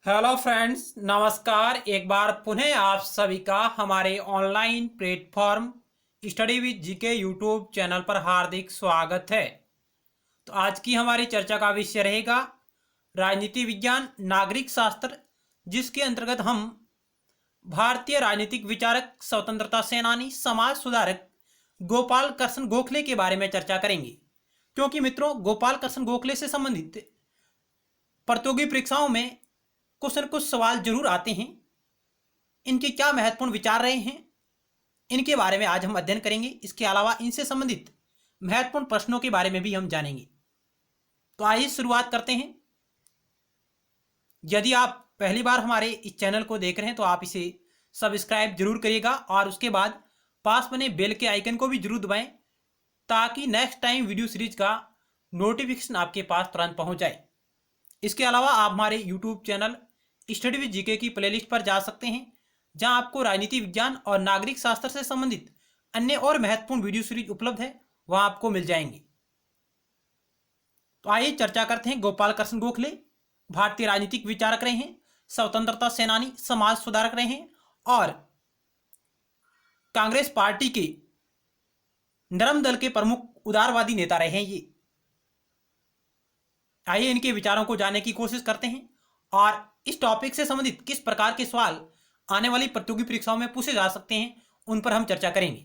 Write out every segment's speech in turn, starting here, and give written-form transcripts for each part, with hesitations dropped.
Hello friends, नमस्कार। एक बार पुनः आप सभी का हमारे online platform study with GK YouTube channel पर हार्दिक स्वागत है। तो आज की हमारी चर्चा का विषय रहेगा राजनीति विज्ञान नागरिक शास्त्र, जिसके अंतर्गत हम भारतीय राजनीतिक विचारक, स्वतंत्रता सेनानी, समाज सुधारक गोपाल कृष्ण गोखले के बारे में चर्चा करेंगे। क्योंकि मित्रों, गोपाल कृष्ण गोखले से संबंधित प्रतियोगी परीक्षाओं में कुछ न कुछ सवाल जरूर आते हैं। इनके क्या महत्वपूर्ण विचार रहे हैं, इनके बारे में आज हम अध्ययन करेंगे। इसके अलावा इनसे संबंधित महत्वपूर्ण प्रश्नों के बारे में भी हम जानेंगे। तो आइए शुरुआत करते हैं। यदि आप पहली बार हमारे इस चैनल को देख रहे हैं तो आप इसे सब्सक्राइब जरूर करिएगा और उसके बाद पास बने बेल के आइकन को भी जरूर दबाएं, ताकि नेक्स्ट टाइम वीडियो सीरीज का नोटिफिकेशन आपके पास तुरंत पहुंच जाए। इसके अलावा आप हमारे YouTube channel study with GK की प्लेलिस्ट पर जा सकते हैं, जहां आपको राजनीति विज्ञान और नागरिक शास्त्र से संबंधित अन्य और महत्वपूर्ण वीडियो सीरीज उपलब्ध है, वहां आपको मिल जाएंगे। तो आइए चर्चा करते हैं। गोपाल कृष्ण गोखले भारतीय राजनीतिक विचारक रहे हैं, स्वतंत्रता सेनानी, समाज सुधारक रहे हैं और कांग्रेस पार्टी के नरम दल के प्रमुख उदारवादी नेता रहे हैं ये। आइए इनके विचारों को जानने की कोशिश करते हैं और इस टॉपिक से संबंधित किस प्रकार के सवाल आने वाली प्रतियोगी परीक्षाओं में पूछे जा सकते हैं, उन पर हम चर्चा करेंगे।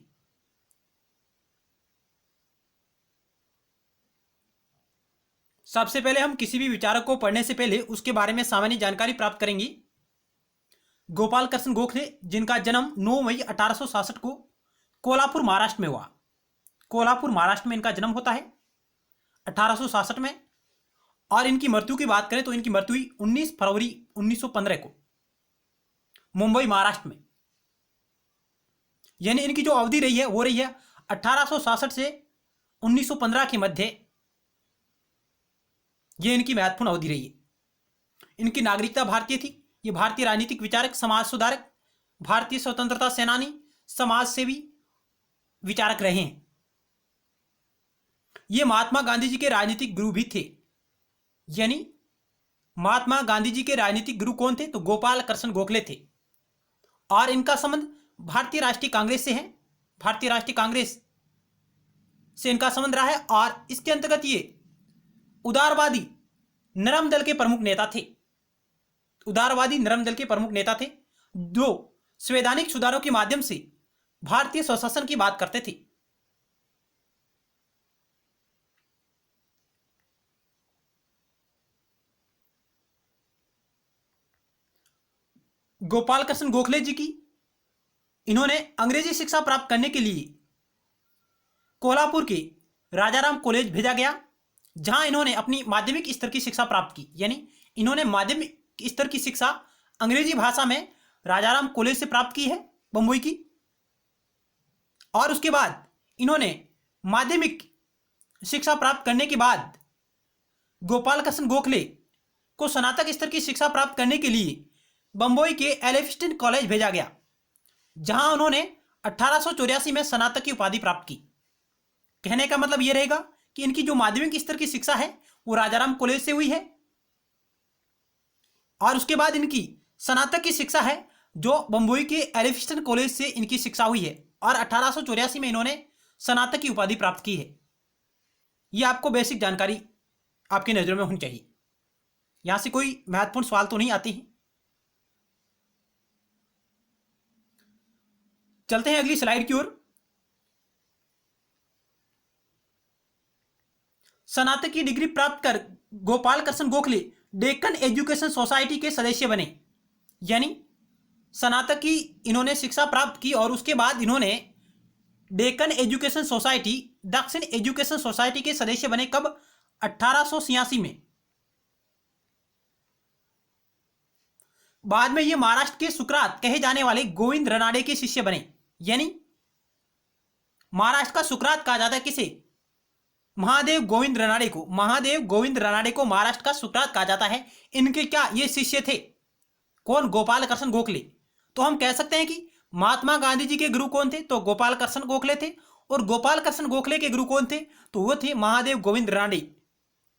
सबसे पहले हम किसी भी विचारक को पढ़ने से पहले उसके बारे में सामान्य जानकारी प्राप्त करेंगे। गोपाल कृष्ण गोखले, जिनका जन्म 9 मई 1866 को कोल्हापुर महाराष्ट्र में हुआ। कोल्हापुर महाराष्ट्र में इनका जन्म होता है 1866 में। और इनकी मृत्यु की बात करें तो इनकी मृत्यु हुई 19 फरवरी 1915 को मुंबई महाराष्ट्र में। यानी इनकी जो अवधि रही है वो रही है 1866 से 1915 के मध्य। ये इनकी महत्वपूर्ण अवधि रही है। इनकी नागरिकता भारतीय थी। ये भारतीय राजनीतिक विचारक, समाज सुधारक, भारतीय स्वतंत्रता सेनानी, समाज सेवी विचारक रहे हैं। ये महात्मा गांधी जी के राजनीतिक गुरु भी थे। यानी महात्मा गांधी जी के राजनीतिक गुरु कौन थे? तो गोपाल कृष्ण गोखले थे। और इनका संबंध भारतीय राष्ट्रीय कांग्रेस से है। भारतीय राष्ट्रीय कांग्रेस से इनका संबंध रहा है और इसके अंतर्गत ये उदारवादी नरम दल के प्रमुख नेता थे। उदारवादी नरम दल के प्रमुख नेता थे, जो संवैधानिक सुधारों के माध्यम से भारतीय स्वशासन की बात करते थे। गोपाल कृष्ण गोखले जी की इन्होंने अंग्रेजी शिक्षा प्राप्त करने के लिए कोल्हापुर के राजाराम कॉलेज भेजा गया, जहां इन्होंने अपनी माध्यमिक स्तर की शिक्षा प्राप्त की। यानी इन्होंने माध्यमिक स्तर की शिक्षा अंग्रेजी भाषा में राजाराम कॉलेज से प्राप्त की है, बम्बई की। और उसके बाद इन्होंने माध्यमिक शिक्षा प्राप्त करने के बाद गोपाल कृष्ण गोखले को स्नातक स्तर की शिक्षा प्राप्त करने के लिए बंबई के एल्फिंस्टन कॉलेज भेजा गया, जहां उन्होंने 1884 में स्नातक की उपाधि प्राप्त की। कहने का मतलब यह रहेगा कि इनकी जो माध्यमिक स्तर की शिक्षा है वो राजाराम कॉलेज से हुई है और उसके बाद इनकी स्नातक की शिक्षा है जो बंबई के एल्फिंस्टन कॉलेज से इनकी शिक्षा हुई है और 1884 में इन्होंने स्नातक की उपाधि प्राप्त की है। यह आपको बेसिक जानकारी आपकी नजरों में होनी चाहिए। यहां से कोई महत्वपूर्ण सवाल तो नहीं आते हैं। चलते हैं अगली स्लाइड की ओर। स्नातक की डिग्री प्राप्त कर गोपाल कृष्ण गोखले डेक्कन एजुकेशन सोसाइटी के सदस्य बने। यानी स्नातक की इन्होंने शिक्षा प्राप्त की और उसके बाद इन्होंने डेक्कन एजुकेशन सोसाइटी, दक्षिण एजुकेशन सोसाइटी के सदस्य बने। कब? 1886 में। बाद में ये महाराष्ट्र के सुकरात कहे जाने वाले गोविंद रनाडे के शिष्य बने। यानी महाराष्ट्र का सुकरात कहा जाता है किसे? महादेव गोविंद रनाडे को। महादेव गोविंद रनाडे को महाराष्ट्र का सुकरात कहा जाता है। इनके क्या ये शिष्य थे? कौन? गोपाल कृष्ण गोखले। तो हम कह सकते हैं कि महात्मा गांधी जी के गुरु कौन थे? तो गोपाल कृष्ण गोखले थे। और गोपाल कृष्ण गोखले के गुरु कौन थे? तो वो थे महादेव गोविंद रनाडे।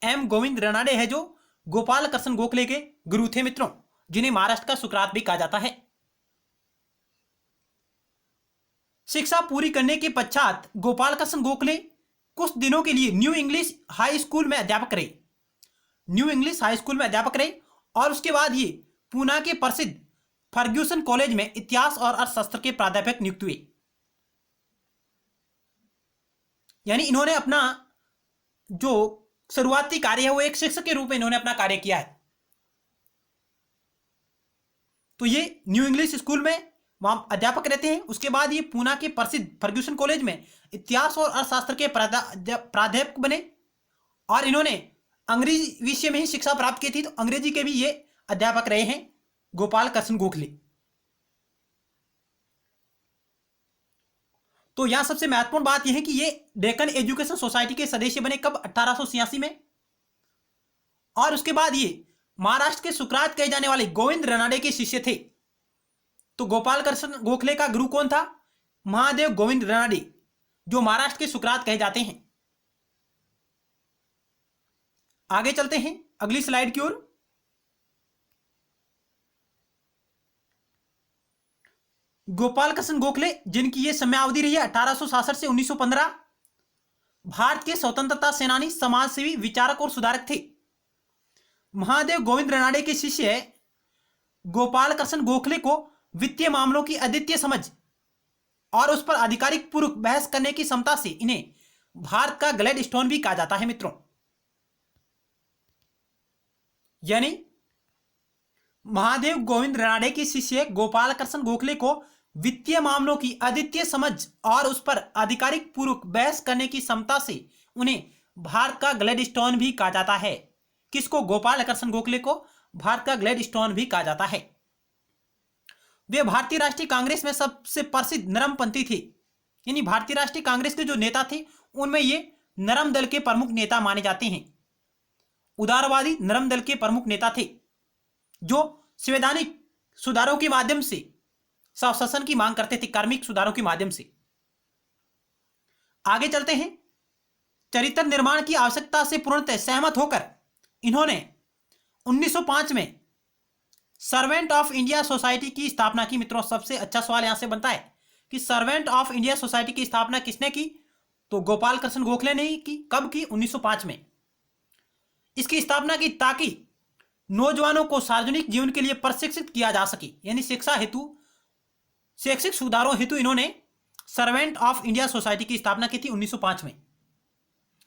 एम गोविंद रनाडे है जो गोपाल कृष्ण गोखले के गुरु थे मित्रों। जिन्हें महाराष्ट्र का सुकरात भी कहा जाता है। शिक्षा पूरी करने के पश्चात गोपाल कृष्ण गोखले कुछ दिनों के लिए न्यू इंग्लिश हाई स्कूल में अध्यापक रहे। न्यू इंग्लिश हाई स्कूल में अध्यापक रहे और उसके बाद ये पूना के प्रसिद्ध फर्ग्यूसन कॉलेज में इतिहास और अर्थशास्त्र के प्राध्यापक नियुक्त हुए। यानी इन्होंने अपना जो शुरुआती कार्य है वो एक शिक्षक के रूप में इन्होंने अपना कार्य किया है। तो ये न्यू इंग्लिश स्कूल में वहां अध्यापक रहते हैं। उसके बाद ये पूना के प्रसिद्ध फर्ग्यूसन कॉलेज में इतिहास और अर्थशास्त्र के प्राध्यापक बने और इन्होंने अंग्रेजी विषय में ही शिक्षा प्राप्त की थी, तो अंग्रेजी के भी ये अध्यापक रहे हैं गोपाल कृष्ण गोखले। तो यहां सबसे महत्वपूर्ण बात यह है कि ये डेक्कन एजुकेशन सोसाइटी के सदस्य बने कब? 1886 में। और उसके बाद ये महाराष्ट्र के सुकरात कहे जाने वाले गोविंद रनाडे के शिष्य थे। तो गोपाल कृष्ण गोखले का गुरु कौन था? महादेव गोविंद रनाडे, जो महाराष्ट्र के सुकरात कहे जाते हैं। आगे चलते हैं अगली स्लाइड की ओर। गोपाल कृष्ण गोखले, जिनकी यह समयावधि रही है 1866 से 1915, भारत के स्वतंत्रता सेनानी, समाजसेवी, विचारक और सुधारक थे। महादेव गोविंद रनाडे के शिष्य गोपाल कृष्ण गोखले को वित्तीय मामलों की अद्वितीय समझ और उस पर आधिकारिक पूर्वक बहस करने की क्षमता से इन्हें भारत का ग्लैडस्टोन भी कहा जाता है मित्रों। यानी महादेव गोविंद रनाडे के शिष्य गोपाल कृष्ण गोखले को वित्तीय मामलों की अद्वितीय समझ और उस पर आधिकारिक पूर्वक बहस करने की क्षमता से उन्हें भारत का ग्लैडस्टोन भी कहा जाता है। किसको? गोपाल कृष्ण गोखले को भारत का ग्लैडस्टोन भी कहा जाता है। वे भारतीय राष्ट्रीय कांग्रेस में सबसे प्रसिद्ध नरमपंथी थे। यानी भारतीय राष्ट्रीय कांग्रेस के जो नेता थे उनमें ये नरम दल के प्रमुख नेता माने जाते हैं। उदारवादी नरम दल के प्रमुख नेता थे जो संवैधानिक सुधारों के माध्यम से शासन की मांग करते थे, कार्मिक सुधारों के माध्यम से। आगे चलते हैं। चरित्र निर्माण की आवश्यकता से पूर्णतः सहमत होकर इन्होंने 1905 में सर्वेंट ऑफ इंडिया सोसाइटी की स्थापना की। मित्रों, सबसे अच्छा सवाल यहां से बनता है कि सर्वेंट ऑफ इंडिया सोसाइटी की स्थापना किसने की? तो गोपाल कृष्ण गोखले ने ही की। कब की? 1905 में। इसकी स्थापना की ताकि नौजवानों को सार्वजनिक जीवन के लिए प्रशिक्षित किया जा सके। यानी शिक्षा हेतु, शैक्षिक सुधारों हेतु इन्होंने सर्वेंट ऑफ इंडिया सोसाइटी की स्थापना की थी 1905 में।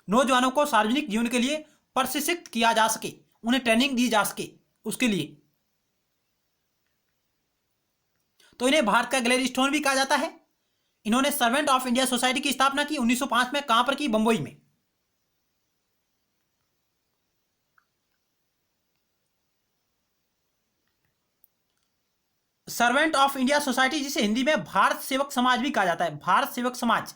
नौजवानों को सार्वजनिक जीवन के लिए प्रशिक्षित किया जा सके, उन्हें ट्रेनिंग दी जा सके, उसके लिए। तो इन्हें भारत का ग्लैडस्टोन भी कहा जाता है। इन्होंने सर्वेंट ऑफ इंडिया सोसाइटी की स्थापना की 1905 में। कहां पर की? बंबई में। सर्वेंट ऑफ इंडिया सोसाइटी, जिसे हिंदी में भारत सेवक समाज भी कहा जाता है, भारत सेवक समाज,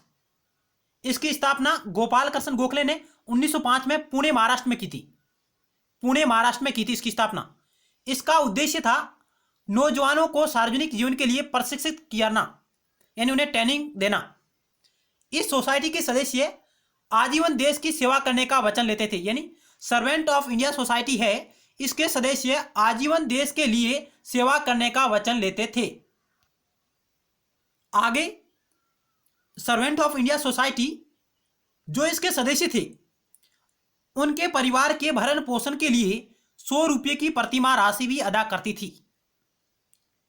इसकी स्थापना गोपाल कृष्ण गोखले ने 1905 में पुणे महाराष्ट्र में की थी। पुणे महाराष्ट्र में की थी इसकी स्थापना। इसका उद्देश्य था नौजवानों को सार्वजनिक जीवन के लिए प्रशिक्षित करना, यानी उन्हें ट्रेनिंग देना। इस सोसाइटी के सदस्य आजीवन देश की सेवा करने का वचन लेते थे। यानी सर्वेंट ऑफ इंडिया सोसाइटी है, इसके सदस्य आजीवन देश के लिए सेवा करने का वचन लेते थे। आगे सर्वेंट ऑफ इंडिया सोसाइटी जो इसके सदस्य थे उनके परिवार के भरण पोषण के लिए 100 रुपये की प्रतिमाह राशि भी अदा करती थी।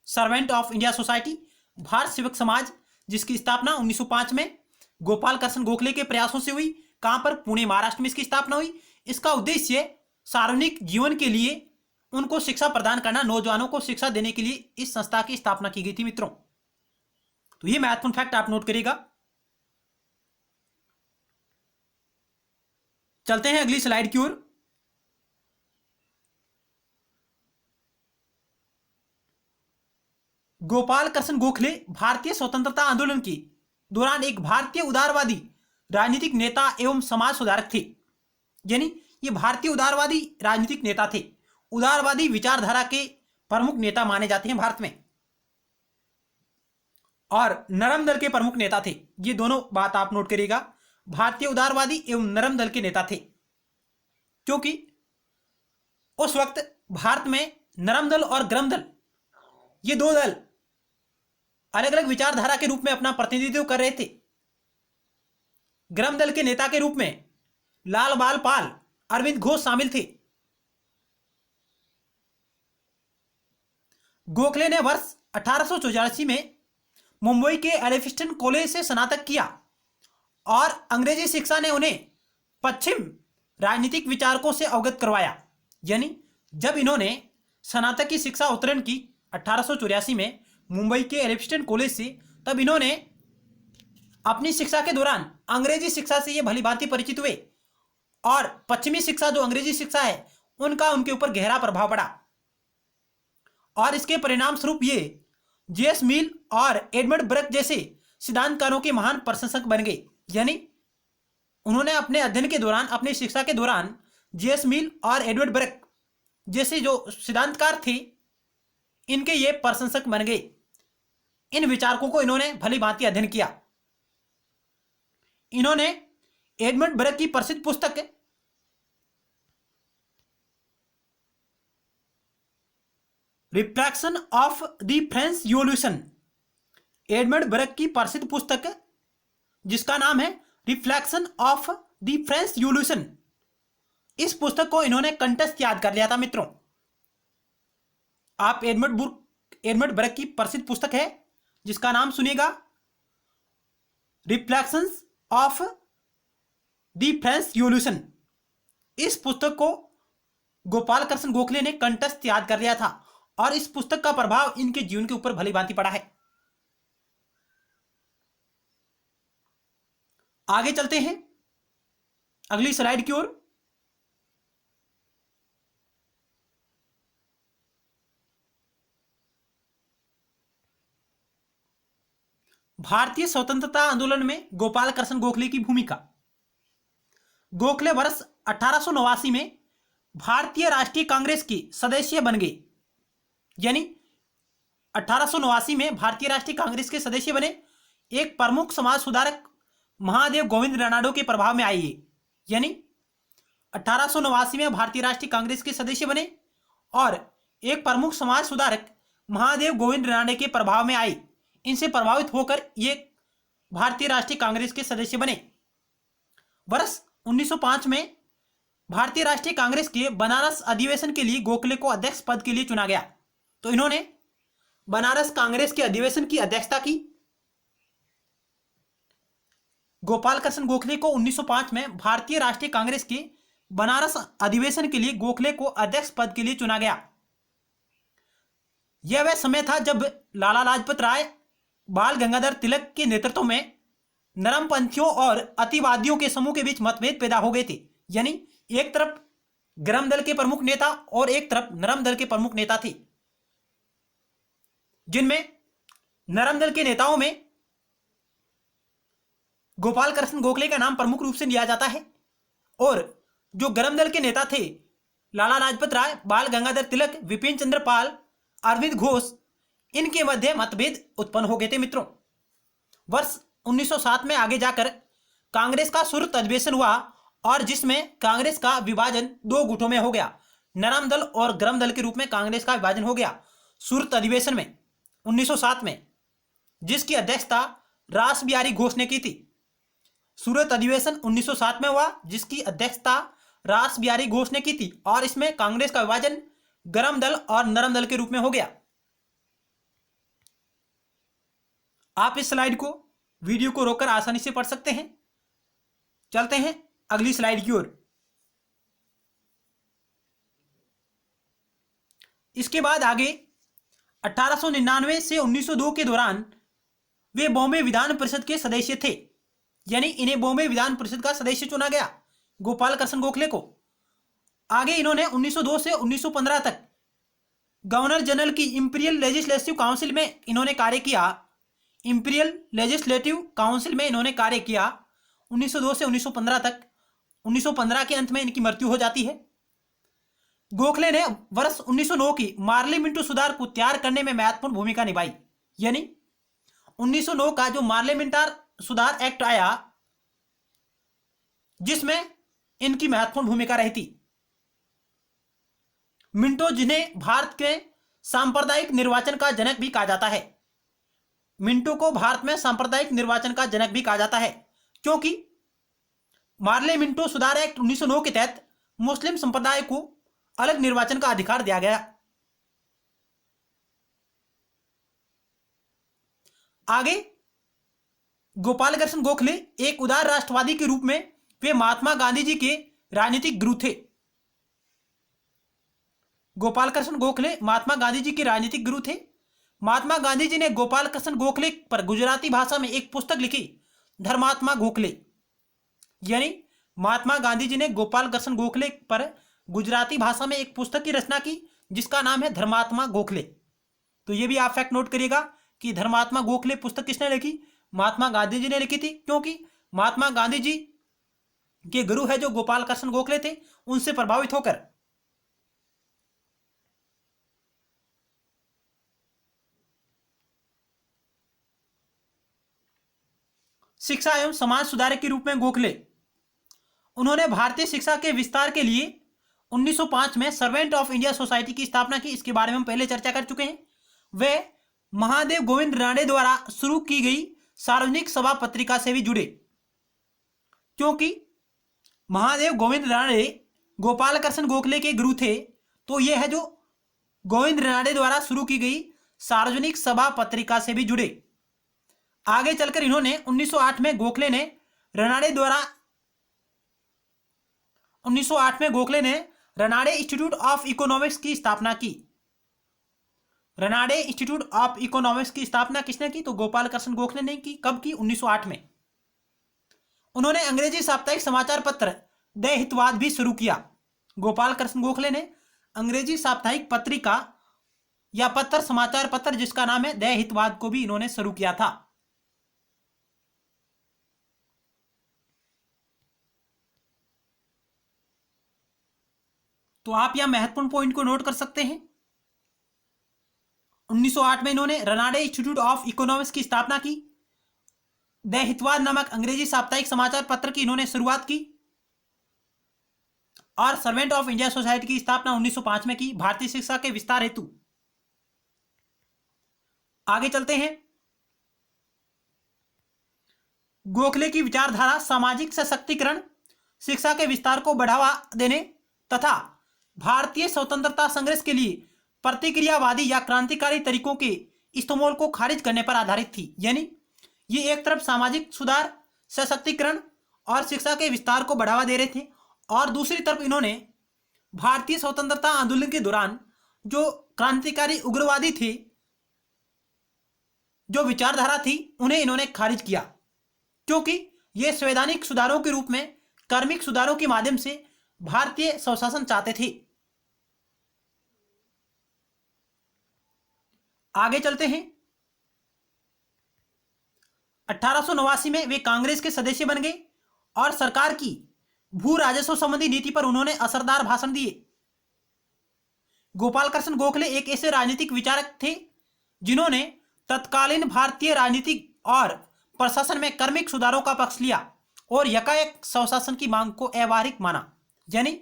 Servant of India society, Bharat सेवक समाज, जिसकी स्थापना 1905 में गोपाल कृष्ण गोखले के प्रयासों से हुई। कहां पर? पुणे महाराष्ट्र में इसकी स्थापना हुई। इसका उद्देश्य सार्वजनिक जीवन के लिए उनको शिक्षा प्रदान करना, नौजवानों को शिक्षा देने के लिए इस संस्था की स्थापना की गई थी मित्रों। तो ये महत्वपूर्ण फैक्ट आप नोट करिएगा। चलते हैं अगली स्लाइड की ओर। गोपाल कृष्ण गोखले भारतीय स्वतंत्रता आंदोलन के दौरान एक भारतीय उदारवादी राजनीतिक नेता एवं समाज सुधारक थे। यानी ये भारतीय उदारवादी राजनीतिक नेता थे, उदारवादी विचारधारा के प्रमुख नेता माने जाते हैं भारत में, और नरम दल के प्रमुख नेता थे। ये दोनों बात आप नोट करिएगा, भारतीय उदारवादी एवं नरम दल के नेता थे, क्योंकि उस वक्त भारत में नरम दल और गरम दल, ये दो दल अलग अलग विचारधारा के रूप में अपना प्रतिनिधित्व कर रहे थे। गरम दल के नेता के रूप में लाल बाल पाल, अरविंद घोष शामिल थे। गोखले ने वर्ष 1884 में मुंबई के एल्फिंस्टन कॉलेज से स्नातक किया और अंग्रेजी शिक्षा ने उन्हें पश्चिम राजनीतिक विचारकों से अवगत करवाया। यानी जब इन्होंने स्नातक की शिक्षा उत्तीर्ण की 1884 में मुंबई के एल्फिंस्टन कॉलेज से, तब इन्होंने अपनी शिक्षा के दौरान अंग्रेजी शिक्षा से ये भली भांति परिचित हुए और पश्चिमी शिक्षा जो अंग्रेजी शिक्षा है उनका उनके ऊपर गहरा प्रभाव पड़ा और इसके परिणाम स्वरूप ये जेएस मिल और एडमंड बर्क जैसे सिद्धांतकारों के महान प्रशंसक बन गए। यानी उन्होंने अपने अध्ययन के दौरान, अपनी शिक्षा के दौरान जेएस मिल और एडवर्ड बर्क जैसे जो सिद्धांतकार थे इनके ये प्रशंसक बन गए। इन विचारकों को इन्होंने भली भांति अध्ययन किया। इन्होंने एडमंड बर्क की प्रसिद्ध पुस्तक refraction of the French revolution, Edmund Burke की प्रसिद्ध पुस्तक जिसका नाम है reflection of the French revolution, इस पुस्तक को इन्होंने कंठस्थ याद कर लिया था मित्रों। आप एडमंड बर्क की प्रसिद्ध पुस्तक है जिसका नाम सुनिएगा, reflections of the French revolution. इस पुस्तक को गोपाल कृष्ण गोखले ने कंठस्थ याद कर लिया था और इस पुस्तक का प्रभाव इनके जीवन के ऊपर भली भांति पड़ा है। आगे चलते हैं अगली स्लाइड की ओर। भारतीय स्वतंत्रता आंदोलन में गोपाल कृष्ण गोखले की भूमिका। गोखले वर्ष 1889 में भारतीय राष्ट्रीय कांग्रेस के सदस्य बन गए। यानी 1889 में भारतीय राष्ट्रीय कांग्रेस के सदस्य बने। एक प्रमुख समाज सुधारक महादेव गोविंद रनाडो के प्रभाव में आई है। यानी 1889 में भारतीय राष्ट्रीय कांग्रेस के सदस्य बने और एक प्रमुख समाज सुधारक महादेव गोविंद रनाडे के प्रभाव में आई। इनसे प्रभावित होकर ये भारतीय राष्ट्रीय कांग्रेस के सदस्य बने। वर्ष 1905 में भारतीय राष्ट्रीय कांग्रेस के बनारस अधिवेशन के लिए गोखले को अध्यक्ष पद के लिए चुना गया। तो इन्होंने बनारस कांग्रेस के अधिवेशन की अध्यक्षता की। गोपाल कृष्ण गोखले को 1905 में भारतीय राष्ट्रीय कांग्रेस के बनारस अधिवेशन के लिए गोखले को अध्यक्ष पद के लिए चुना गया। यह वह समय था जब लाला लाजपत राय, बाल गंगाधर तिलक के नेतृत्व में नरमपंथियों और अतिवादियों के समूह के बीच मतभेद पैदा हो गए थे। यानी एक तरफ गरम दल के प्रमुख नेता और एक तरफ नरम दल के प्रमुख नेता थे, जिनमें नरम दल के नेताओं में गोपाल कृष्ण गोखले का नाम प्रमुख रूप से लिया जाता है और जो गरम दल के नेता थे लाला लाजपत राय, बाल गंगाधर तिलक, विपिन चंद्र पाल, अरविंद घोष, इनके मध्य मतभेद उत्पन्न हो गए थे मित्रों। वर्ष 1907 में आगे जाकर कांग्रेस का सूरत अधिवेशन हुआ और जिसमें कांग्रेस का विभाजन दो गुटों में हो गया। नरम दल और गरम दल के रूप में कांग्रेस का विभाजन हो गया सूरत अधिवेशन में 1907 में, जिसकी अध्यक्षता रास बिहारी घोष ने की थी। सूरत अधिवेशन 1907 में हुआ जिसकी अध्यक्षता रास बिहारी घोष ने की थी और इसमें कांग्रेस का विभाजन गरम दल और नरम दल के रूप में हो गया। आप इस स्लाइड को, वीडियो को रोककर आसानी से पढ़ सकते हैं। चलते हैं अगली स्लाइड की ओर। इसके बाद आगे 1899 से 1902 के दौरान वे बॉम्बे विधान परिषद के सदस्य थे। यानी इन्हें बॉम्बे विधान परिषद का सदस्य चुना गया गोपाल कृष्ण गोखले को। आगे इन्होंने 1902 से 1915 तक गवर्नर जनरल की इंपीरियल लेजिस्लेटिव काउंसिल में इन्होंने कार्य किया। इंपीरियल लेजिस्लेटिव काउंसिल में इन्होंने कार्य किया 1902 से 1915 तक। 1915 के अंत में इनकी मृत्यु हो जाती है। गोखले ने वर्ष 1909 की मार्ली मिंटो सुधार को तैयार करने में महत्वपूर्ण भूमिका निभाई। यानी 1909 का जो मार्ली मिंटो सुधार एक्ट आया जिसमें इनकी महत्वपूर्ण भूमिका रही थी। मिंटो, जिन्हें भारत के सांप्रदायिक निर्वाचन का जनक भी कहा जाता है, मिंटो को भारत में सांप्रदायिक निर्वाचन का जनक भी कहा जाता है, क्योंकि मार्ले मिंटो सुधार एक्ट 1909 के तहत मुस्लिम संप्रदाय को अलग निर्वाचन का अधिकार दिया गया। आगे, गोपाल कृष्ण गोखले एक उदार राष्ट्रवादी के रूप में वे महात्मा गांधी जी के राजनीतिक गुरु थे। गोपाल कृष्ण गोखले महात्मा गांधी जी के राजनीतिक गुरु थे। महात्मा गांधी जी ने गोपाल कृष्ण गोखले पर गुजराती भाषा में एक पुस्तक लिखी, धर्मात्मा गोखले। यानी महात्मा गांधी जी ने गोपाल कृष्ण गोखले पर गुजराती भाषा में एक पुस्तक की रचना की जिसका नाम है धर्मात्मा गोखले। तो ये भी आप फैक्ट नोट करिएगा कि धर्मात्मा गोखले पुस्तक किसने लिखी? महात्मा गांधी जी ने लिखी थी, क्योंकि महात्मा गांधी जी के गुरु है जो गोपाल कृष्ण गोखले थे, उनसे प्रभावित होकर शिक्षा एवं समाज सुधारक के रूप में गोखले, उन्होंने भारतीय शिक्षा के विस्तार के लिए 1905 में सर्वेंट ऑफ इंडिया सोसाइटी की स्थापना की। इसके बारे में हम पहले चर्चा कर चुके हैं। वे महादेव गोविंद रानडे द्वारा शुरू की गई सार्वजनिक सभा पत्रिका से भी जुड़े, क्योंकि महादेव गोविंद रानडे गोपाल कृष्ण गोखले के गुरु थे। तो यह है जो गोविंद रानडे द्वारा शुरू की गई सार्वजनिक सभा पत्रिका से भी जुड़े। आगे चलकर इन्होंने 1908 में गोखले ने रनाडे इंस्टीट्यूट ऑफ इकोनॉमिक्स की स्थापना की। रनाडे इंस्टीट्यूट ऑफ इकोनॉमिक्स की स्थापना किसने की? तो गोपाल कृष्ण गोखले ने की। कब की? 1908 में। उन्होंने अंग्रेजी साप्ताहिक समाचार पत्र द हितवाद भी शुरू किया। गोपाल कृष्ण गोखले ने अंग्रेजी साप्ताहिक पत्रिका या पत्र, समाचार पत्र जिसका नाम है द हितवाद को भी इन्होंने शुरू किया था। तो आप यहां महत्वपूर्ण पॉइंट को नोट कर सकते हैं। 1908 में इन्होंने रनाडे इंस्टीट्यूट ऑफ इकोनॉमिक्स की स्थापना की। द हितवाद नामक अंग्रेजी साप्ताहिक समाचार पत्र की इन्होंने शुरुआत की और सर्वेंट ऑफ इंडिया सोसाइटी की स्थापना 1905 में की भारतीय शिक्षा के विस्तार हेतु। आगे चलते हैं। गोखले की विचारधारा सामाजिक सशक्तिकरण, शिक्षा के विस्तार को बढ़ावा देने तथा भारतीय स्वतंत्रता संघर्ष के लिए प्रतिक्रियावादी या क्रांतिकारी तरीकों के इस्तेमाल को खारिज करने पर आधारित थी। यानी ये एक तरफ सामाजिक सुधार, सशक्तिकरण और शिक्षा के विस्तार को बढ़ावा दे रहे थे, और दूसरी तरफ इन्होंने भारतीय स्वतंत्रता आंदोलन के दौरान जो क्रांतिकारी उग्रवादी थे, जो विचारधारा थी, उन्हें इन्होंने खारिज किया, क्योंकि ये संवैधानिक सुधारों के रूप में कार्मिक सुधारों के माध्यम से भारतीय स्वशासन चाहते थे। आगे चलते हैं। 1889 में वे कांग्रेस के सदस्य बन गए और सरकार की भू राजस्व संबंधी नीति पर उन्होंने असरदार भाषण दिए। गोपाल कृष्ण गोखले एक ऐसे राजनीतिक विचारक थे जिन्होंने तत्कालीन भारतीय राजनीति और प्रशासन में कार्मिक सुधारों का पक्ष लिया और यकायक स्वशासन की मांग को अव्यावहारिक माना। यानी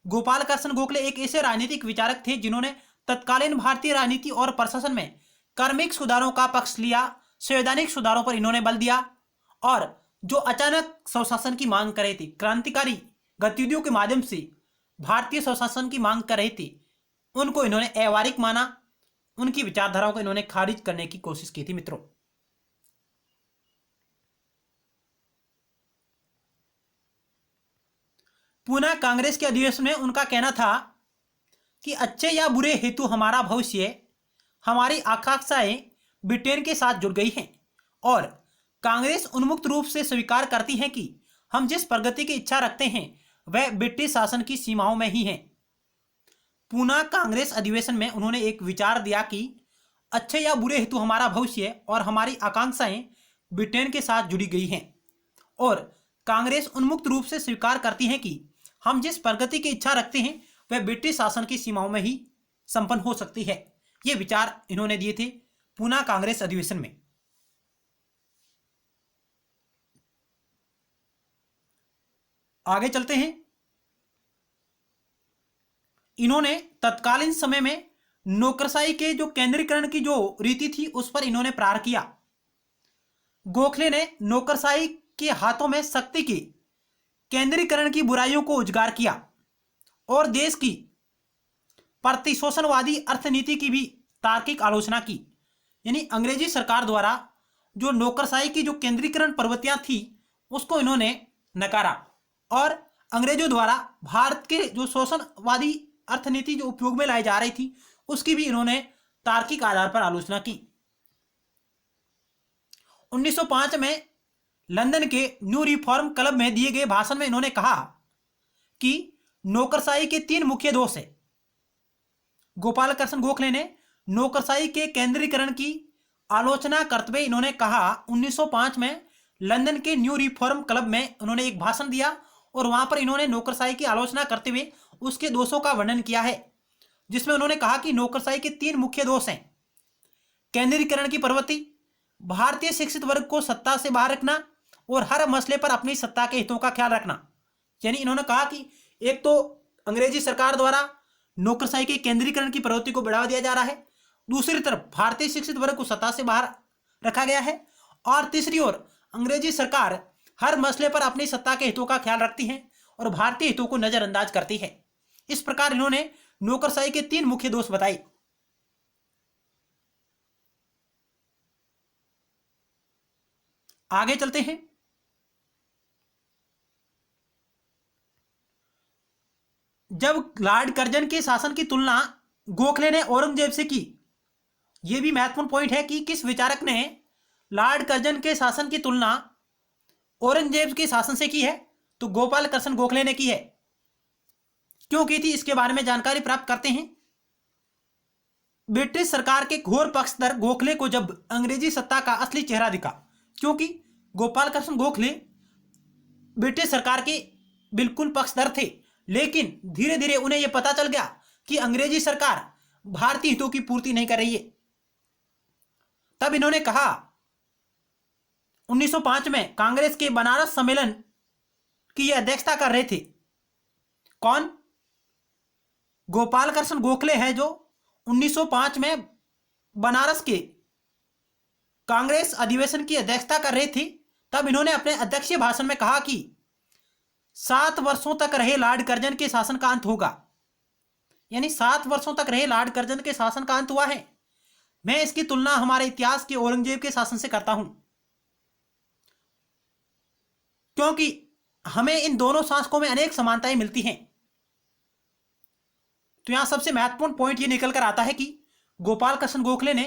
गोपाल कृष्ण गोखले एक ऐसे राजनीतिक विचारक थे जिन्होंने तत्कालीन भारतीय राजनीति और प्रशासन में कार्मिक सुधारों का पक्ष लिया, संवैधानिक सुधारों पर इन्होंने बल दिया, और जो अचानक स्वशासन की मांग कर रहे थे, क्रांतिकारी गतिविधियों के माध्यम से भारतीय स्वशासन की मांग कर रहे थे, उनको इन्होंने अव्यावहारिक माना, उनकी विचारधाराओं को इन्होंने खारिज करने की कोशिश की थी। मित्रों, पूना कांग्रेस के अधिवेशन में उनका कहना था कि अच्छे या बुरे हेतु हमारा भविष्य, हमारी आकांक्षाएं ब्रिटेन के साथ जुड़ गई हैं और कांग्रेस उन्मुक्त रूप से स्वीकार करती है कि हम जिस प्रगति की इच्छा रखते हैं वह ब्रिटिश शासन की सीमाओं में ही है। पूना कांग्रेस अधिवेशन में उन्होंने एक विचार दिया कि अच्छे या बुरे हेतु हमारा भविष्य और हमारी आकांक्षाएं ब्रिटेन के साथ जुड़ी गई हैं और कांग्रेस उन्मुक्त रूप से स्वीकार करती है कि हम जिस प्रगति की इच्छा रखते हैं वह ब्रिटिश शासन की सीमाओं में ही संपन्न हो सकती है। ये विचार इन्होंने दिए थे पूना कांग्रेस अधिवेशन में। आगे चलते हैं। इन्होंने तत्कालीन समय में नौकरशाही के जो केंद्रीकरण की जो रीति थी उस पर इन्होंने प्रहार किया। गोखले ने नौकरशाही के हाथों में शक्ति की केंद्रीकरण की बुराइयों को उजागर किया और देश की प्रतिशोषणवादी अर्थनीति की भी तार्किक आलोचना की। यानी अंग्रेजी सरकार द्वारा जो नौकरशाही की जो केंद्रीकरण प्रवृत्तियां थी उसको इन्होंने नकारा और अंग्रेजों द्वारा भारत के जो शोषणवादी अर्थनीति जो उपयोग में लाई जा रही थी उसकी भी इन्होंने तार्किक आधार पर आलोचना की। 1905 में लंदन के न्यू रिफॉर्म क्लब में दिए गए भाषण में इन्होंने कहा कि नौकरशाही के 3 मुख्य दोष है। गोपाल कृष्ण गोखले ने नौकरशाही के केंद्रीकरण की आलोचना करते हुए इन्होंने कहा, 1905 में लंदन के न्यू रिफॉर्म क्लब में उन्होंने एक भाषण दिया और वहां पर इन्होंने नौकरशाही की आलोचना करते हुए उसके दोषों का वर्णन किया है, जिसमें उन्होंने कहा कि नौकरशाही के 3 मुख्य दोष हैं। केंद्रीकरण की प्रवृत्ति, भारतीय शिक्षित वर्ग को सत्ता से बाहर रखना और हर मसले पर अपनी सत्ता के हितों का ख्याल रखना। यानी इन्होंने कहा कि एक तो अंग्रेजी सरकार द्वारा नौकरशाही के केंद्रीकरण की प्रवृत्ति को बढ़ावा दिया जा रहा है, दूसरी तरफ भारतीय शिक्षित वर्ग को सत्ता से बाहर रखा गया है और तीसरी ओर अंग्रेजी सरकार हर मसले पर अपनी सत्ता के हितों का ख्याल रखती है और भारतीय हितों को नजरअंदाज करती है। इस प्रकार इन्होंने नौकरशाही के 3 मुख्य दोष बताए। आगे चलते हैं। जब लॉर्ड कर्जन के शासन की तुलना गोखले ने औरंगजेब से की, यह भी महत्वपूर्ण पॉइंट है कि किस विचारक ने लॉर्ड कर्जन के शासन की तुलना औरंगजेब के शासन से की है, तो गोपाल कृष्ण गोखले ने की है। क्यों की थी, इसके बारे में जानकारी प्राप्त करते हैं। ब्रिटिश सरकार के घोर पक्षधर गोखले को जब अंग्रेजी सत्ता का असली चेहरा दिखा, क्योंकि गोपाल कृष्ण गोखले ब्रिटिश सरकार के बिल्कुल पक्षधर थे, लेकिन धीरे धीरे उन्हें यह पता चल गया कि अंग्रेजी सरकार भारतीय हितों की पूर्ति नहीं कर रही है। तब इन्होंने कहा, 1905 में कांग्रेस के बनारस सम्मेलन की यह अध्यक्षता कर रहे थे। कौन? गोपाल कृष्ण गोखले हैं, जो 1905 में बनारस के कांग्रेस अधिवेशन की अध्यक्षता कर रहे थे। तब इन्होंने अपने अध्यक्षीय भाषण में कहा कि 7 वर्षों तक रहे लॉर्ड कर्जन के शासन का अंत होगा। यानी 7 वर्षों तक रहे लॉर्ड कर्जन के शासन का अंत हुआ है। मैं इसकी तुलना हमारे इतिहास के औरंगजेब के शासन से करता हूं, क्योंकि हमें इन दोनों शासकों में अनेक समानताएं मिलती हैं। तो यहां सबसे महत्वपूर्ण पॉइंट यह निकल कर आता है कि गोपाल कृष्ण गोखले ने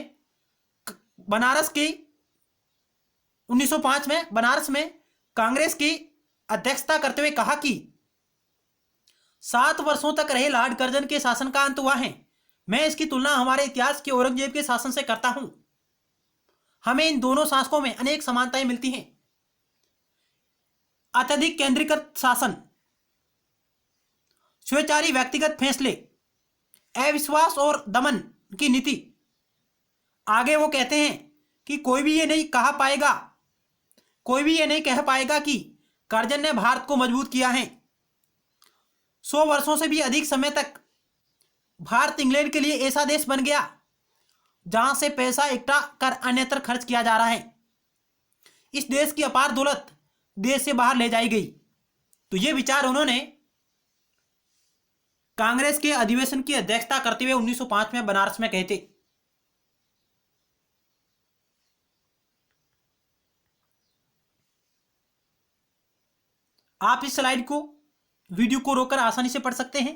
बनारस के 1905 में बनारस में कांग्रेस की अध्यक्षता करते हुए कहा कि 7 वर्षों तक रहे लॉर्ड कर्जन के शासन का अंत हुआ है। मैं इसकी तुलना हमारे इतिहास के औरंगजेब के शासन से करता हूं। हमें इन दोनों शासकों में अनेक समानताएं मिलती हैं। अत्यधिक केंद्रीकृत शासन, स्वेच्छाचारी व्यक्तिगत फैसले, अविश्वास और दमन की नीति। आगे वो कहते हैं कि कोई भी ये नहीं कह पाएगा कि कर्जन ने भारत को मजबूत किया है। 100 वर्षों से भी अधिक समय तक भारत इंग्लैंड के लिए ऐसा देश बन गया जहां से पैसा इकट्ठा कर अन्यत्र खर्च किया जा रहा है। इस देश की अपार दौलत देश से बाहर ले जाई गई। तो ये विचार उन्होंने कांग्रेस के अधिवेशन की अध्यक्षता करते हुए 1905 में बनारस में कहे थे। आप इस स्लाइड को, वीडियो को रोककर आसानी से पढ़ सकते हैं।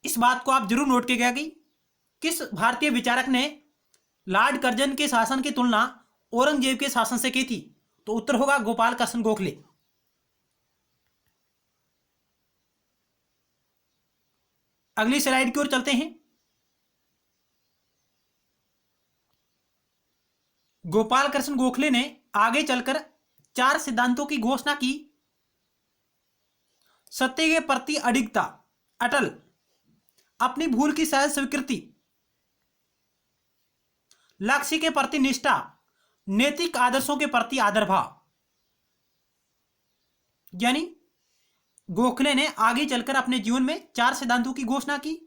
इस बात को आप जरूर नोट कीजिएगा कि किस भारतीय विचारक ने लॉर्ड कर्जन के शासन की तुलना औरंगजेब के शासन से की थी, तो उत्तर होगा गोपाल कृष्ण गोखले। अगली स्लाइड की ओर चलते हैं। गोपाल कृष्ण गोखले ने आगे चलकर 4 सिद्धांतों की घोषणा की। सत्य के प्रति अडिगता, अटल, अपनी भूल की सहज स्वीकृति, लक्ष्य के प्रति निष्ठा, नैतिक आदर्शों के प्रति आदर भाव। यानी गोखले ने आगे चलकर अपने जीवन में 4 सिद्धांतों की घोषणा की।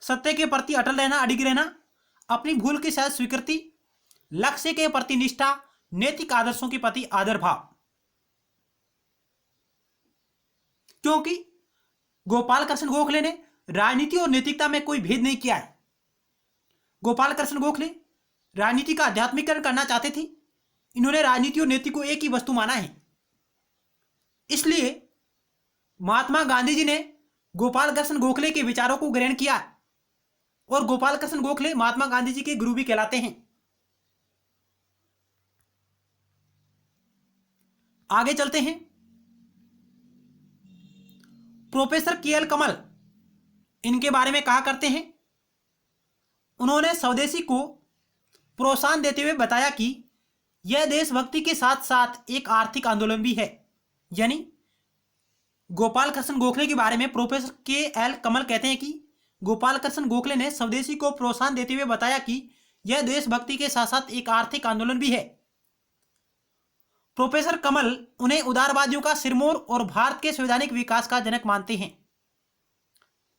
सत्य के प्रति अटल रहना, अडिग रहना, अपनी भूल की सहज स्वीकृति, लक्ष्य के प्रति निष्ठा, नैतिक आदर्शों के प्रति आदर भाव। क्योंकि गोपाल कृष्ण गोखले ने राजनीति और नैतिकता में कोई भेद नहीं किया है। गोपाल कृष्ण गोखले राजनीति का आध्यात्मिकरण करना चाहते थे। इन्होंने राजनीति और नैतिक को एक ही वस्तु माना है। इसलिए महात्मा गांधी जी ने गोपाल कृष्ण गोखले के विचारों को ग्रहण किया और गोपाल कृष्ण गोखले महात्मा गांधी जी के गुरु भी कहलाते हैं। आगे चलते हैं। Professor K L. कमल इनके बारे में कहा करते हैं, उन्होंने स्वदेशी को प्रोत्साहन देते हुए बताया कि यह देशभक्ति के साथ साथ एक आर्थिक आंदोलन भी है। यानी गोपाल कृष्ण गोखले के बारे में प्रोफेसर के.एल. कमल कहते हैं कि गोपाल कृष्ण गोखले ने स्वदेशी को प्रोत्साहन देते हुए बताया कि यह देशभक्ति के साथ साथ एक आर्थिक आंदोलन भी है। प्रोफेसर कमल उन्हें उदारवादियों का सिरमौर और भारत के संवैधानिक विकास का जनक मानते हैं।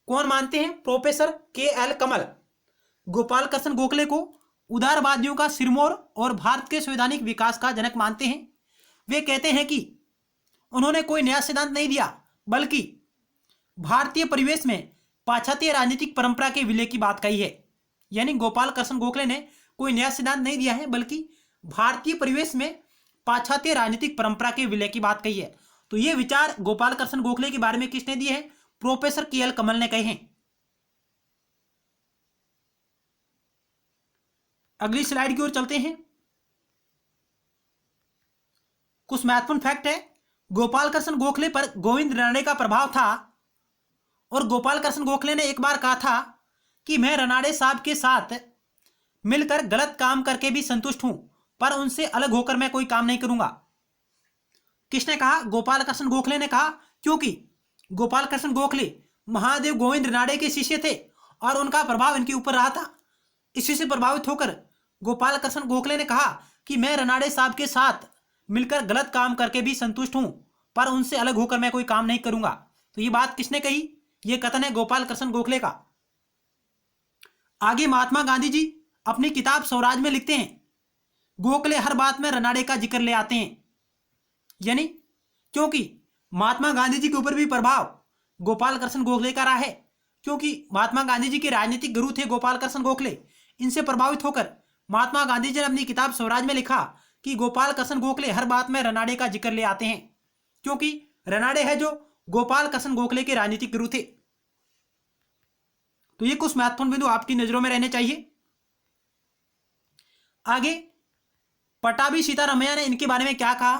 कौन मानते हैं? Professor K L. कमल गोपाल कृष्ण गोखले को उदारवादियों का सिरमौर और भारत के संवैधानिक विकास का जनक मानते हैं। वे कहते हैं कि उन्होंने कोई नया सिद्धांत नहीं दिया, बल्कि भारतीय परिवेश में पाश्चात्य राजनीतिक परंपरा के विलय की बात कही है। यानी गोपाल कृष्ण गोखले ने कोई नया सिद्धांत नहीं दिया है, बल्कि भारतीय परिवेश में पाश्चात्य राजनीतिक परंपरा के विलय की बात कही है। तो ये विचार गोपाल कृष्ण गोखले के बारे में किसने दिए हैं? Professor K L. कमल ने कहे हैं। अगली स्लाइड की ओर चलते हैं। कुछ महत्वपूर्ण फैक्ट है। गोपाल कृष्ण गोखले पर गोविंद रानडे का प्रभाव था और गोपाल कृष्ण गोखले ने एक बार कहा था कि मैं रानडे साहब के साथ मिलकर गलत काम करके भी संतुष्ट हूं, पर उनसे अलग होकर मैं कोई काम नहीं करूंगा। किसने कहा? गोपाल कृष्ण गोखले ने कहा, क्योंकि गोपाल कृष्ण गोखले महादेव गोविंद रानडे के शिष्य थे और उनका प्रभाव इनके ऊपर रहा था। इसी से प्रभावित होकर गोपाल कृष्ण गोखले ने कहा कि मैं रानडे साहब के साथ मिलकर गलत काम करके भी संतुष्ट हूं, पर उनसे अलग होकर मैं कोई काम नहीं करूंगा। तो ये बात किसने कही? ये कथन है गोपाल कृष्ण गोखले का। आगे महात्मा गांधी जी अपनी किताब स्वराज में लिखते हैं, गोखले हर बात में रानडे का जिक्र ले आते हैं। यानी क्योंकि महात्मा गांधी जी के ऊपर भी प्रभाव गोपाल कृष्ण गोखले का रहा है, क्योंकि महात्मा गांधी जी के राजनीतिक गुरु थे गोपाल कृष्ण गोखले। इनसे प्रभावित होकर महात्मा गांधी जी ने अपनी किताब स्वराज में लिखा कि गोपाल कृष्ण गोखले हर बात में रानडे का जिक्र ले आते हैं, क्योंकि रानडे है जो गोपाल कृष्ण गोखले के राजनीतिक गुरु थे। तो ये कुछ महत्वपूर्ण बिंदु आपकी नजरों में रहने चाहिए। आगे पट्टाभी सीतारामैया ने इनके बारे में क्या कहा?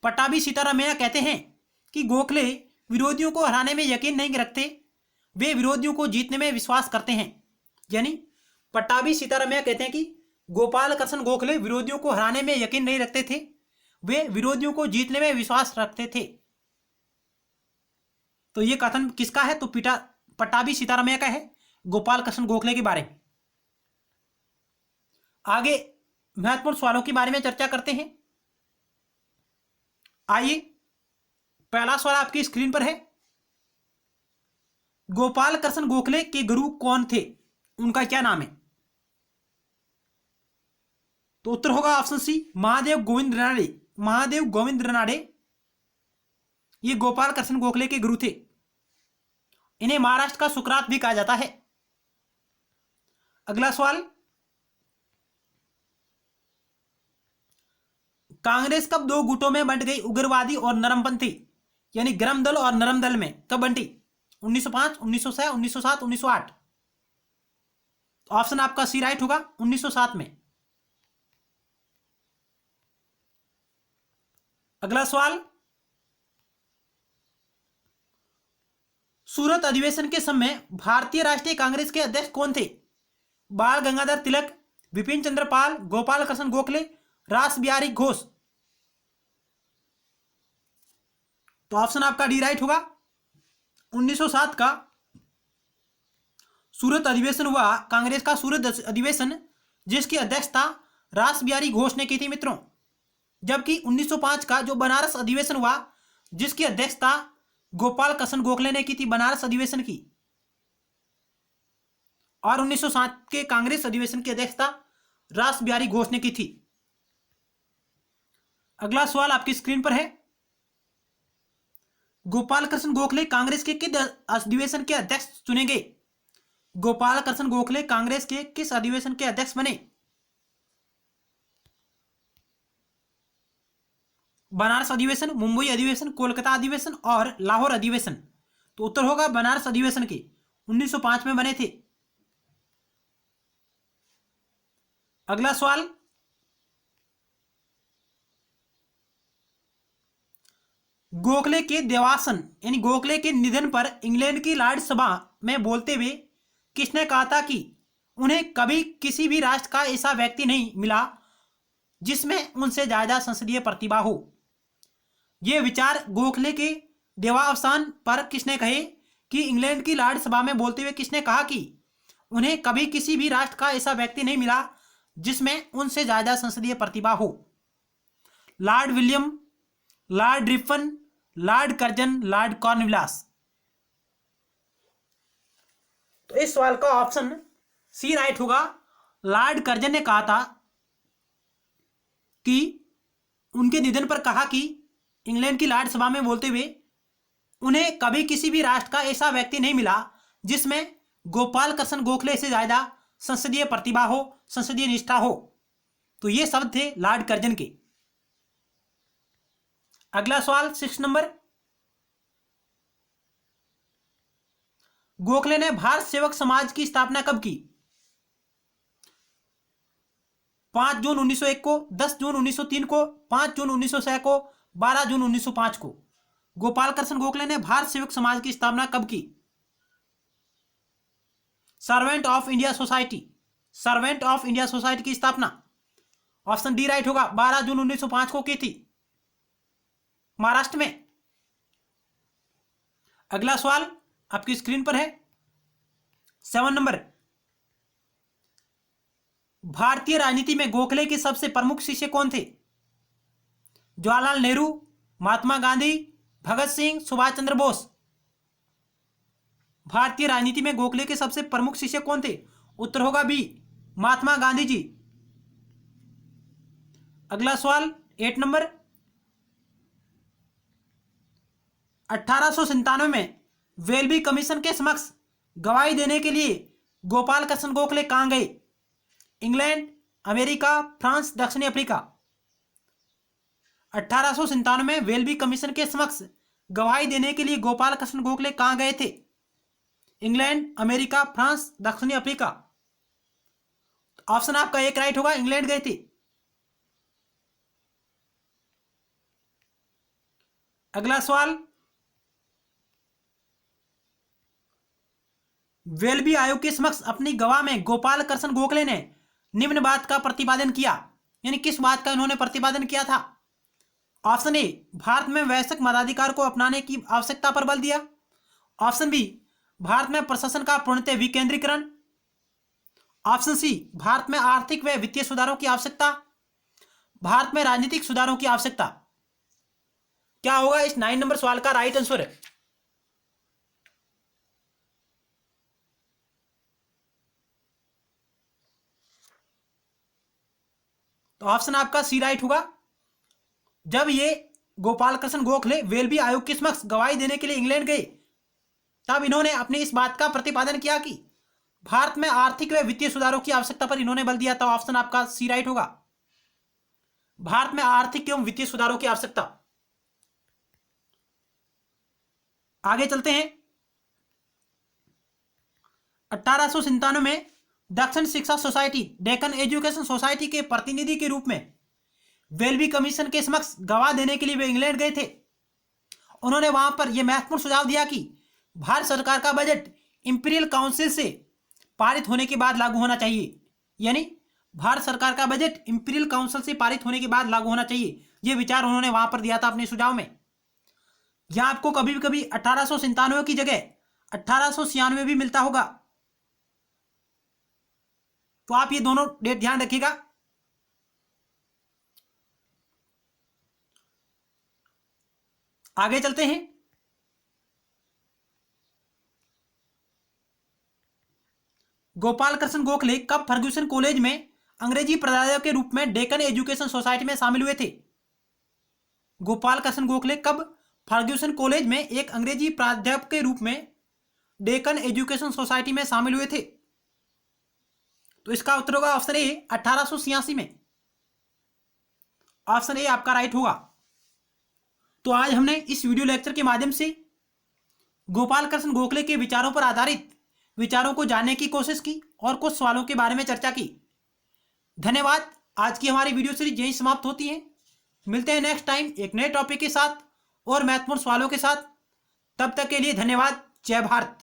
पट्टाभी सीतारामैया कहते हैं कि गोखले विरोधियों को हराने में यकीन नहीं रखते, वे विरोधियों को जीतने में विश्वास करते हैं। यानी पट्टाभी सीतारामैया कहते हैं कि गोपाल कृष्ण गोखले विरोधियों को हराने में यकीन नहीं रखते थे, वे विरोधियों को जीतने में विश्वास रखते थे। तो ये कथन किसका है? तो पट्टाभी सीतारामैया का है, गोपाल कृष्ण गोखले के बारे में। आगे महत्वपूर्ण सवालों के बारे में चर्चा करते हैं। आइए, पहला सवाल आपकी स्क्रीन पर है, गोपाल कृष्ण गोखले के गुरु कौन थे? उनका क्या नाम है? तो उत्तर होगा ऑप्शन सी, महादेव गोविंद रानडे। महादेव गोविंद रानडे ये गोपाल कृष्ण गोखले के गुरु थे। इन्हें महाराष्ट्र का सुकरात भी कहा जाता है। अगला सवाल, कांग्रेस कब दो गुटों में बंट गई? उग्रवादी और नरमपंथी, यानी गरम दल और नरम दल में कब बंटी? 1905, 1906, 1907, 1908। ऑप्शन आपका सी राइट होगा, 1907 में। अगला सवाल, सूरत अधिवेशन के समय भारतीय राष्ट्रीय कांग्रेस के अध्यक्ष कौन थे? बाल गंगाधर तिलक, विपिन चंद्र पाल, गोपाल कृष्ण गोखले, रास बिहारी घोष। तो ऑप्शन आपका डी राइट होगा। 1907 का सूरत अधिवेशन हुआ, कांग्रेस का सूरत अधिवेशन, जिसकी अध्यक्षता रास बिहारी घोष ने की थी मित्रों। जबकि 1905 का जो बनारस अधिवेशन हुआ, जिसकी अध्यक्षता गोपाल कृष्ण गोखले ने की थी बनारस अधिवेशन की, और 1907 के कांग्रेस अधिवेशन की अध्यक्षता रास बिहारी घोष ने की थी। अगला सवाल आपकी स्क्रीन पर है, गोपाल कृष्ण गोखले कांग्रेस के किस अधिवेशन के अध्यक्ष चुने गए? गोपाल कृष्ण गोखले कांग्रेस के किस अधिवेशन के अध्यक्ष बने? बनारस अधिवेशन, मुंबई अधिवेशन, कोलकाता अधिवेशन और लाहौर अधिवेशन। तो उत्तर होगा बनारस अधिवेशन के, 1905 में बने थे। अगला सवाल, गोखले के देवासन यानी गोखले के निधन पर इंग्लैंड की लॉर्ड सभा में बोलते हुए किसने कहा था कि उन्हें कभी किसी भी राष्ट्र का ऐसा व्यक्ति नहीं मिला जिसमें उनसे ज्यादा संसदीय प्रतिभा हो? ये विचार गोखले के देवावसान पर किसने कहे कि इंग्लैंड की लॉर्ड सभा में बोलते हुए किसने कहा कि उन्हें कभी किसी भी राष्ट्र का ऐसा व्यक्ति नहीं मिला जिसमें उनसे ज्यादा संसदीय प्रतिभा हो? Lord William, Lord Ripon, Lord Curzon, Lord Cornwallis. तो इस सवाल का ऑप्शन सी राइट होगा। लॉर्ड कर्जन ने कहा था कि उनके निधन पर कहा कि इंग्लैंड की लॉर्ड सभा में बोलते हुए उन्हें कभी किसी भी राष्ट्र का ऐसा व्यक्ति नहीं मिला जिसमें गोपाल कृष्ण गोखले से ज्यादा संसदीय प्रतिभा हो, संसदीय निष्ठा हो। तो ये शब्द थे लॉर्ड कर्जन के। अगला सवाल 6 नंबर, गोखले ने भारत सेवक समाज की स्थापना कब की? 5 जून 1901 को, 10 जून 1903 को, 5 जून 1906 को, 12 जून 1905 को। गोपाल कृष्ण गोखले ने भारत सेवक समाज की स्थापना कब की? Servant of India society, servant of India society की स्थापना ऑप्शन डी राइट होगा, 12 जून 1905 को की थी, महाराष्ट्र में। अगला सवाल आपकी स्क्रीन पर है 7 नंबर, भारतीय राजनीति में गोखले के सबसे प्रमुख शिष्य कौन थे? जवाहरलाल नेहरू, महात्मा गांधी, भगत सिंह, सुभाष चंद्र बोस। भारतीय राजनीति में गोखले के सबसे प्रमुख शिष्य कौन थे? उत्तर होगा बी, महात्मा गांधी जी। अगला सवाल 8 नंबर, 1897 में वेल्बी कमीशन के समक्ष गवाही देने के लिए गोपाल कृष्ण गोखले कहां गए? इंग्लैंड, अमेरिका, फ्रांस, दक्षिण अफ्रीका। 1897 में वेल्बी कमीशन के समक्ष गवाही देने के लिए गोपाल कृष्ण गोखले कहां गए थे? इंग्लैंड, अमेरिका, फ्रांस, दक्षिणी अफ्रीका। ऑप्शन आपका एक राइट होगा, इंग्लैंड गए थे। अगला सवाल, वेल्बी आयोग के समक्ष अपनी गवाह में गोपाल कृष्ण गोखले ने निम्न बात का प्रतिपादन किया, यानी किस बात का इन्होंने प्रतिपादन किया था? ऑप्शन ए, भारत में वैश्विक मताधिकार को अपनाने की आवश्यकता पर बल दिया। ऑप्शन बी, भारत में प्रशासन का पूर्णतः विकेंद्रीकरण। ऑप्शन सी, भारत में आर्थिक व वित्तीय सुधारों की आवश्यकता। भारत में राजनीतिक सुधारों की आवश्यकता। क्या होगा इस 9 नंबर सवाल का राइट आंसर? तो ऑप्शन आपका सी राइट होगा। जब ये गोपाल कृष्ण गोखले वेल्बी आयोग के समक्ष गवाही देने के लिए इंग्लैंड गए तब इन्होंने अपनी इस बात का प्रतिपादन किया कि भारत में आर्थिक व वित्तीय सुधारों की आवश्यकता पर इन्होंने बल दिया था। ऑप्शन आपका सी राइट होगा, भारत में आर्थिक एवं वित्तीय सुधारों की आवश्यकता। आगे चलते हैं। 1897 में दक्षिण शिक्षा सोसाइटी, डेक्कन एजुकेशन सोसाइटी के प्रतिनिधि के रूप में वेल्बी कमीशन के समक्ष गवाह देने के लिए वे इंग्लैंड गए थे। उन्होंने वहां पर यह महत्वपूर्ण सुझाव दिया कि भारत सरकार का बजट इंपीरियल काउंसिल से पारित होने के बाद लागू होना चाहिए, यानी भारत सरकार का बजट इंपीरियल काउंसिल से पारित होने के बाद लागू होना चाहिए। यह विचार उन्होंने वहां पर दिया था अपने सुझाव में। यहां आपको कभी कभी 1897 की जगह 1896 भी मिलता होगा, तो आप ये दोनों डेट ध्यान रखिएगा। आगे चलते हैं। गोपाल कृष्ण गोखले कब फर्ग्यूसन कॉलेज में अंग्रेजी प्राध्यापक के रूप में डेक्कन एजुकेशन सोसाइटी में शामिल हुए थे? गोपाल कृष्ण गोखले कब फर्ग्यूसन कॉलेज में एक अंग्रेजी प्राध्यापक के रूप में डेक्कन एजुकेशन सोसाइटी में शामिल हुए थे? तो इसका उत्तर होगा ऑप्शन ए 1886 में। ऑप्शन ए आपका राइट होगा। तो आज हमने इस वीडियो लेक्चर के माध्यम से गोपाल कृष्ण गोखले के विचारों पर आधारित विचारों को जानने की कोशिश की और कुछ सवालों के बारे में चर्चा की। धन्यवाद। आज की हमारी वीडियो सीरीज यहीं समाप्त होती है। मिलते हैं नेक्स्ट टाइम एक नए टॉपिक के साथ और महत्वपूर्ण सवालों के साथ। तब तक के लिए धन्यवाद। जय भारत।